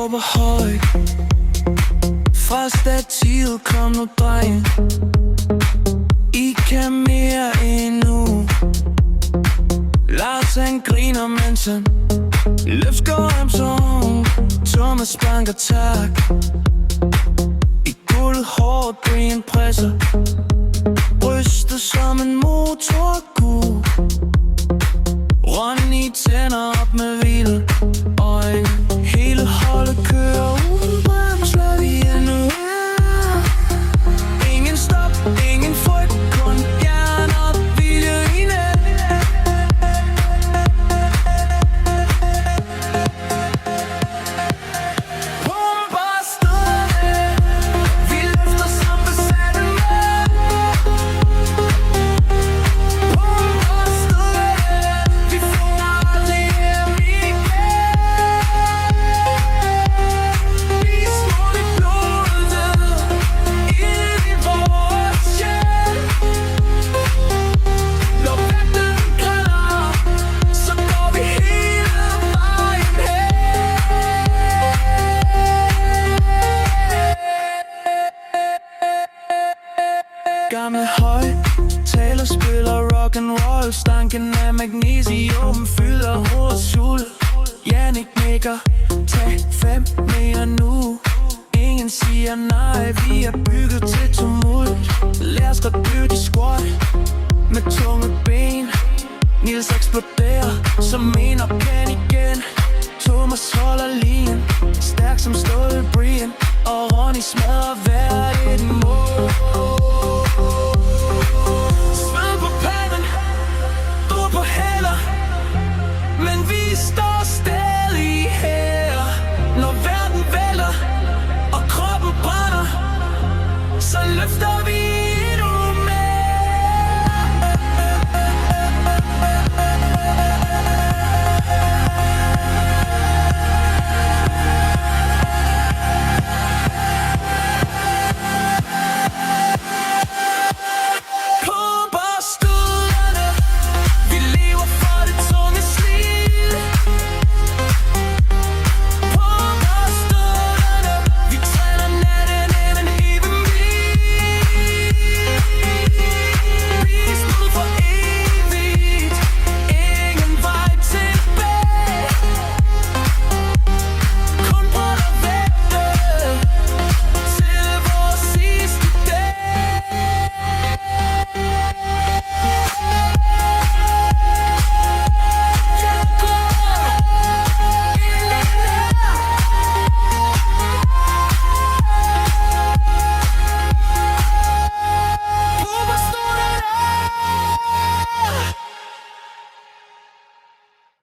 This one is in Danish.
råber højt fra stativet, kom nu dreng. I kan mere endnu. Lars han griner, mens han løfter ham som Thomas banker tak. I guldet hår, Brian presser brystet som en motorkugle. Ronny tænder op med hvilen, og hele holdet kører uden brems. Lad vi endnu her. Ingen stop, ingen frygt, kun gerne og vilje i net. Pumper stadig, vi løfter som besatte mænd. Pumper stadig, vi får aldrig hjem igen. Vi står i blodet, ild i vores sjæl. Når vægten gælder, så går vi hele vejen hen. Gamle højtaler spiller rock'n'roll. Stanken af magnesium fylder vores uld. Jannik nikker, tag 5 mere nu. Ingen siger nej, vi er bygget til tumult. Lad os godt dø i squat med tunge ben. Niels eksploderer som en orkan igen. Thomas holder linjen, stærk som stål Brian. Og Ronny smadrer hvert et mål.